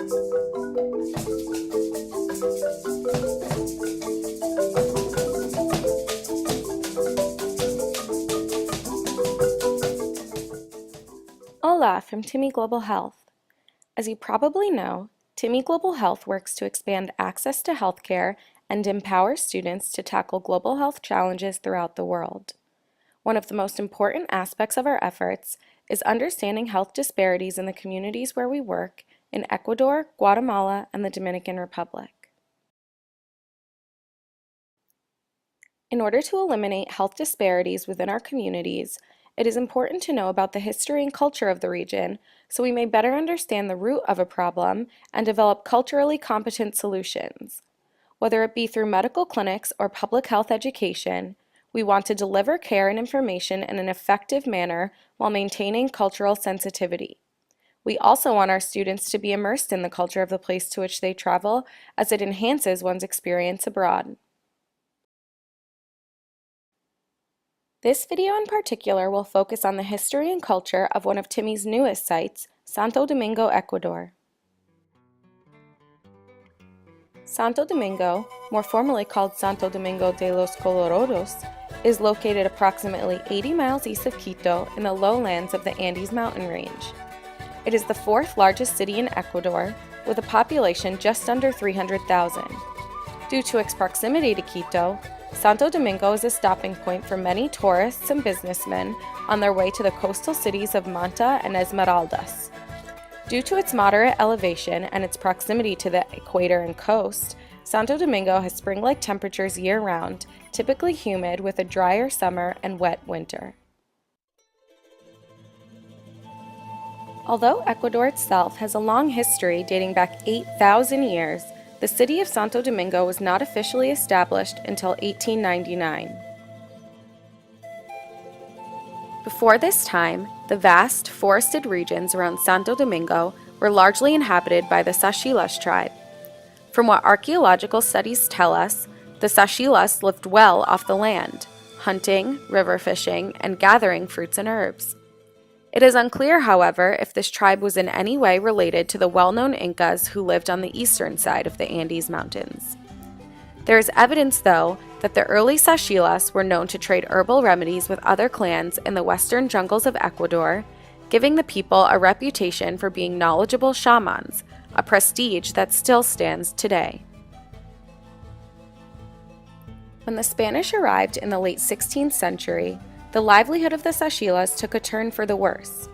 Hola from Timmy Global Health. As you probably know, Timmy Global Health works to expand access to healthcare and empower students to tackle global health challenges throughout the world. One of the most important aspects of our efforts is understanding health disparities in the communities where we work in Ecuador, Guatemala, and the Dominican Republic. In order to eliminate health disparities within our communities, it is important to know about the history and culture of the region so we may better understand the root of a problem and develop culturally competent solutions. Whether it be through medical clinics or public health education, we want to deliver care and information in an effective manner while maintaining cultural sensitivity. We also want our students to be immersed in the culture of the place to which they travel, as it enhances one's experience abroad. This video in particular will focus on the history and culture of one of Timmy's newest sites, Santo Domingo, Ecuador. Santo Domingo, more formally called Santo Domingo de los Colorados, is located approximately 80 miles east of Quito in the lowlands of the Andes mountain range. It is the fourth largest city in Ecuador, with a population just under 300,000. Due to its proximity to Quito, Santo Domingo is a stopping point for many tourists and businessmen on their way to the coastal cities of Manta and Esmeraldas. Due to its moderate elevation and its proximity to the equator and coast, Santo Domingo has spring-like temperatures year-round, typically humid with a drier summer and wet winter. Although Ecuador itself has a long history dating back 8,000 years, the city of Santo Domingo was not officially established until 1899. Before this time, the vast, forested regions around Santo Domingo were largely inhabited by the Tsachila tribe. From what archaeological studies tell us, the Tsachilas lived well off the land, hunting, river fishing, and gathering fruits and herbs. It is unclear, however, if this tribe was in any way related to the well-known Incas who lived on the eastern side of the Andes Mountains. There is evidence, though, that the early Tsachilas were known to trade herbal remedies with other clans in the western jungles of Ecuador, giving the people a reputation for being knowledgeable shamans, a prestige that still stands today. When the Spanish arrived in the late 16th century, the livelihood of the Tsachilas took a turn for the worse.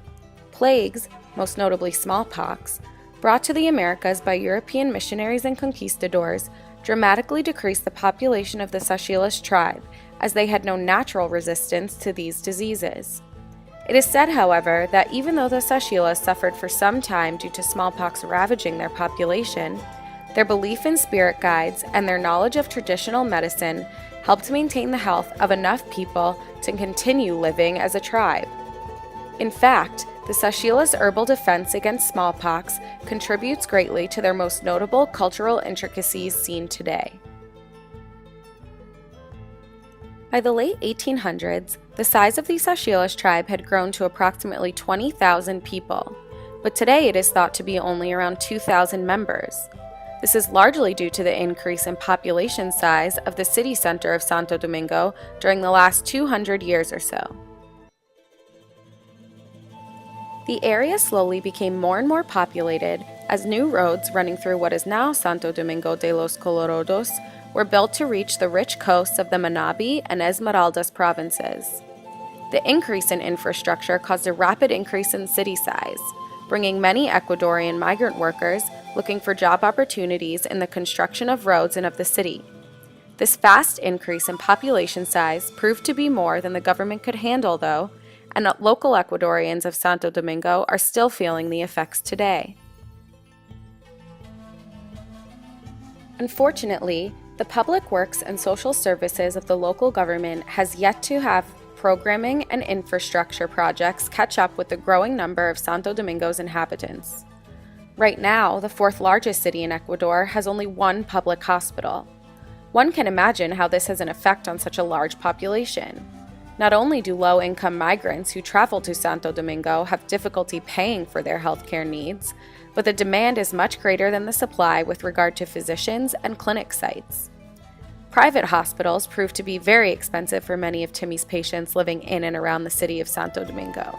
Plagues, most notably smallpox, brought to the Americas by European missionaries and conquistadors, dramatically decreased the population of the Tsachilas tribe, as they had no natural resistance to these diseases. It is said, however, that even though the Tsachilas suffered for some time due to smallpox ravaging their population, their belief in spirit guides and their knowledge of traditional medicine helped maintain the health of enough people to continue living as a tribe. In fact, the Tsachilas' herbal defense against smallpox contributes greatly to their most notable cultural intricacies seen today. By the late 1800s, the size of the Tsachilas tribe had grown to approximately 20,000 people, but today it is thought to be only around 2,000 members. This is largely due to the increase in population size of the city center of Santo Domingo during the last 200 years or so. The area slowly became more and more populated as new roads running through what is now Santo Domingo de los Colorados were built to reach the rich coasts of the Manabi and Esmeraldas provinces. The increase in infrastructure caused a rapid increase in city size, bringing many Ecuadorian migrant workers looking for job opportunities in the construction of roads and of the city. This fast increase in population size proved to be more than the government could handle, though, and local Ecuadorians of Santo Domingo are still feeling the effects today. Unfortunately, the public works and social services of the local government has yet to have programming and infrastructure projects catch up with the growing number of Santo Domingo's inhabitants. Right now, the fourth largest city in Ecuador has only one public hospital. One can imagine how this has an effect on such a large population. Not only do low-income migrants who travel to Santo Domingo have difficulty paying for their healthcare needs, but the demand is much greater than the supply with regard to physicians and clinic sites. Private hospitals prove to be very expensive for many of Timmy's patients living in and around the city of Santo Domingo.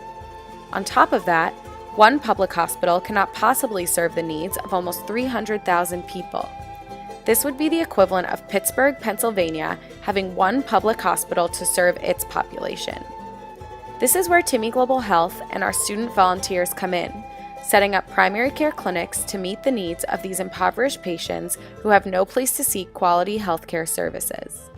On top of that, one public hospital cannot possibly serve the needs of almost 300,000 people. This would be the equivalent of Pittsburgh, Pennsylvania, having one public hospital to serve its population. This is where Timmy Global Health and our student volunteers come in, setting up primary care clinics to meet the needs of these impoverished patients who have no place to seek quality healthcare services.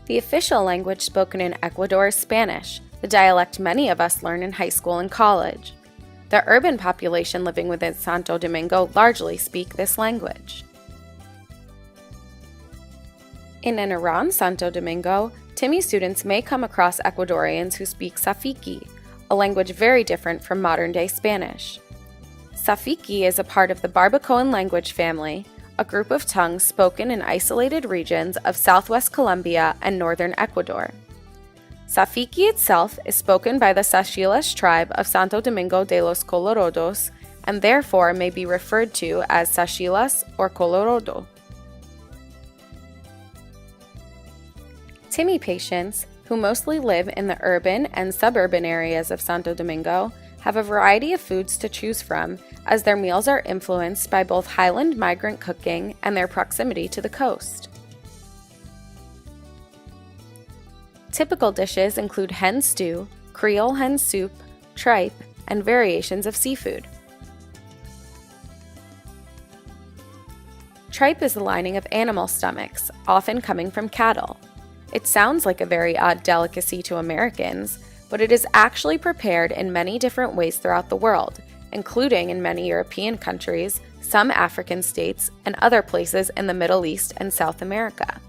The official language spoken in Ecuador is Spanish, the dialect many of us learn in high school and college. The urban population living within Santo Domingo largely speak this language. In and around Santo Domingo, Timmy students may come across Ecuadorians who speak Safiki, a language very different from modern-day Spanish. Safiki is a part of the Barbacoan language family, a group of tongues spoken in isolated regions of southwest Colombia and northern Ecuador. Safiki itself is spoken by the Tsachila tribe of Santo Domingo de los Colorados and therefore may be referred to as Tsachilas or Colorado. Timmy patients, who mostly live in the urban and suburban areas of Santo Domingo, have a variety of foods to choose from, as their meals are influenced by both highland migrant cooking and their proximity to the coast. Typical dishes include hen stew, Creole hen soup, tripe, and variations of seafood. Tripe is the lining of animal stomachs, often coming from cattle. It sounds like a very odd delicacy to Americans, but it is actually prepared in many different ways throughout the world, including in many European countries, some African states, and other places in the Middle East and South America.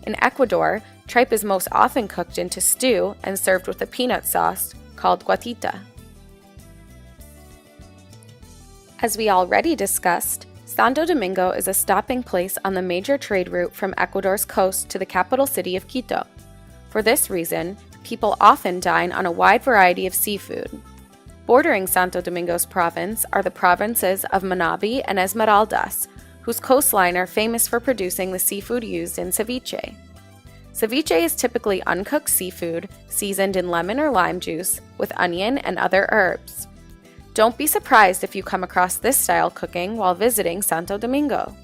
In Ecuador, tripe is most often cooked into stew and served with a peanut sauce called guatita. As we already discussed, Santo Domingo is a stopping place on the major trade route from Ecuador's coast to the capital city of Quito. For this reason, people often dine on a wide variety of seafood. Bordering Santo Domingo's province are the provinces of Manabí and Esmeraldas, whose coastline are famous for producing the seafood used in ceviche. Ceviche is typically uncooked seafood seasoned in lemon or lime juice with onion and other herbs. Don't be surprised if you come across this style cooking while visiting Santo Domingo.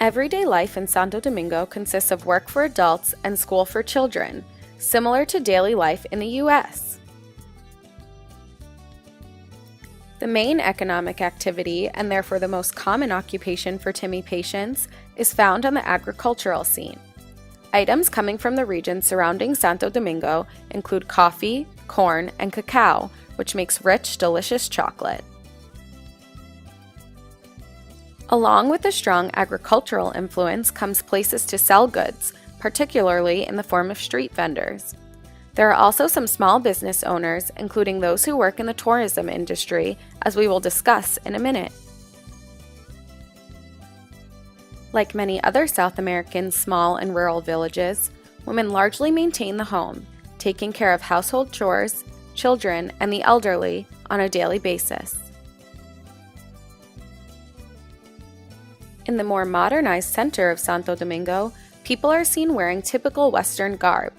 Everyday life in Santo Domingo consists of work for adults and school for children, similar to daily life in the U.S. The main economic activity, and therefore the most common occupation for Timmy patients, is found on the agricultural scene. Items coming from the region surrounding Santo Domingo include coffee, corn, and cacao, which makes rich, delicious chocolate. Along with the strong agricultural influence comes places to sell goods, particularly in the form of street vendors. There are also some small business owners, including those who work in the tourism industry, as we will discuss in a minute. Like many other South American small and rural villages, women largely maintain the home, taking care of household chores, children, and the elderly on a daily basis. In the more modernized center of Santo Domingo, people are seen wearing typical Western garb.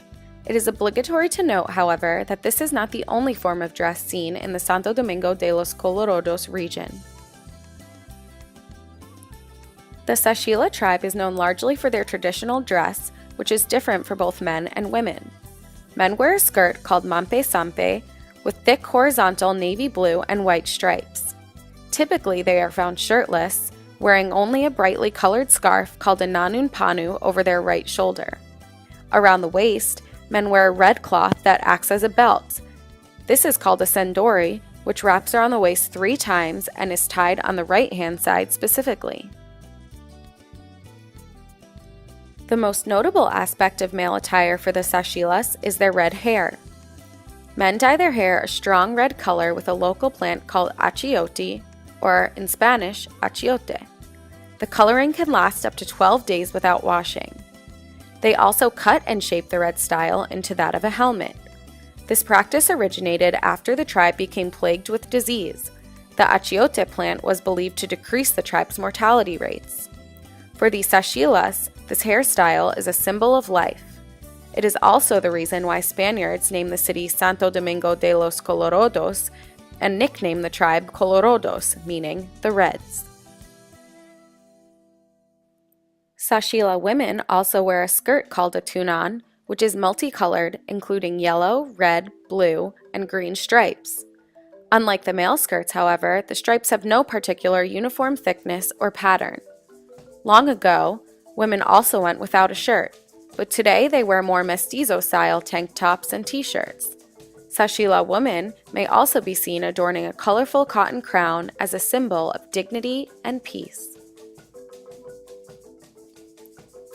It is obligatory to note, however, that this is not the only form of dress seen in the Santo Domingo de los Colorados region. The Tsachila tribe is known largely for their traditional dress, which is different for both men and women. Men wear a skirt called mampe sampe with thick horizontal navy blue and white stripes. Typically, they are found shirtless, wearing only a brightly colored scarf called a nanun panu over their right shoulder. Around the waist, men wear a red cloth that acts as a belt. This is called a sendori, which wraps around the waist 3 times and is tied on the right-hand side specifically. The most notable aspect of male attire for the Tsachilas is their red hair. Men dye their hair a strong red color with a local plant called achiote, or in Spanish, achiote. The coloring can last up to 12 days without washing. They also cut and shaped the red style into that of a helmet. This practice originated after the tribe became plagued with disease. The achiote plant was believed to decrease the tribe's mortality rates. For the Tsachilas, this hairstyle is a symbol of life. It is also the reason why Spaniards named the city Santo Domingo de los Colorados and nicknamed the tribe Colorados, meaning the Reds. Tsachila women also wear a skirt called a Tunan, which is multicolored, including yellow, red, blue, and green stripes. Unlike the male skirts, however, the stripes have no particular uniform thickness or pattern. Long ago, women also went without a shirt, but today they wear more mestizo-style tank tops and t-shirts. Tsachila women may also be seen adorning a colorful cotton crown as a symbol of dignity and peace.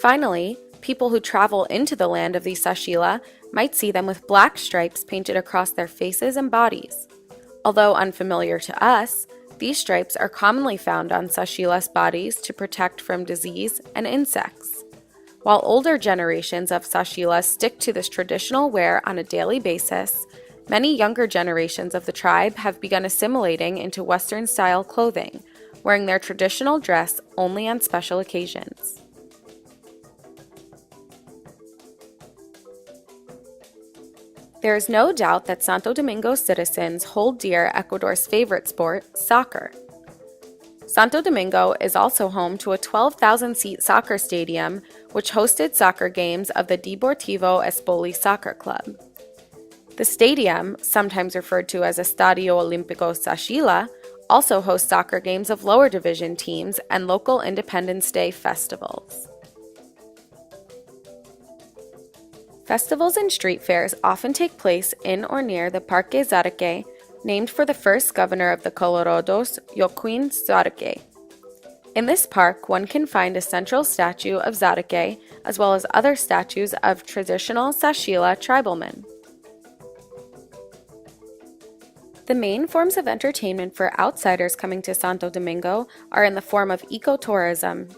Finally, people who travel into the land of the Tsachila might see them with black stripes painted across their faces and bodies. Although unfamiliar to us, these stripes are commonly found on Tsachila's bodies to protect from disease and insects. While older generations of Tsachilas stick to this traditional wear on a daily basis, many younger generations of the tribe have begun assimilating into Western-style clothing, wearing their traditional dress only on special occasions. There is no doubt that Santo Domingo citizens hold dear Ecuador's favorite sport, soccer. Santo Domingo is also home to a 12,000-seat soccer stadium, which hosted soccer games of the Deportivo Espoli Soccer Club. The stadium, sometimes referred to as Estadio Olímpico Tsachila, also hosts soccer games of lower division teams and local Independence Day festivals. Festivals and street fairs often take place in or near the Parque Zaraque, named for the first governor of the Colorados, Joaquin Zaraque. In this park, one can find a central statue of Zaraque, as well as other statues of traditional Tsachila tribalmen. The main forms of entertainment for outsiders coming to Santo Domingo are in the form of ecotourism.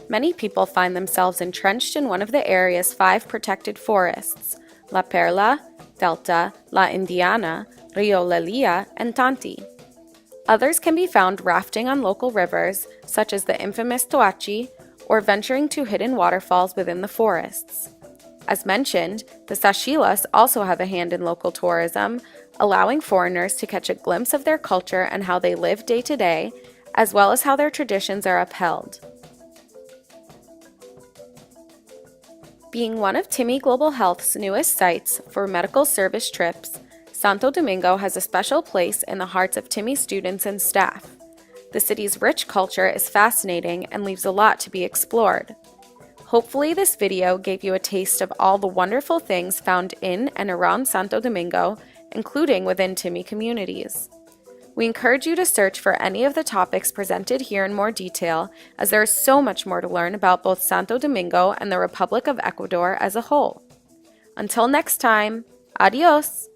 Many people find themselves entrenched in one of the area's 5 protected forests, La Perla, Delta, La Indiana, Rio Lelia, and Tanti. Others can be found rafting on local rivers, such as the infamous Toachi, or venturing to hidden waterfalls within the forests. As mentioned, the Tsachilas also have a hand in local tourism, allowing foreigners to catch a glimpse of their culture and how they live day to day, as well as how their traditions are upheld. Being one of Timmy Global Health's newest sites for medical service trips, Santo Domingo has a special place in the hearts of Timmy students and staff. The city's rich culture is fascinating and leaves a lot to be explored. Hopefully this video gave you a taste of all the wonderful things found in and around Santo Domingo, including within Timmy communities. We encourage you to search for any of the topics presented here in more detail, as there is so much more to learn about both Santo Domingo and the Republic of Ecuador as a whole. Until next time, adios!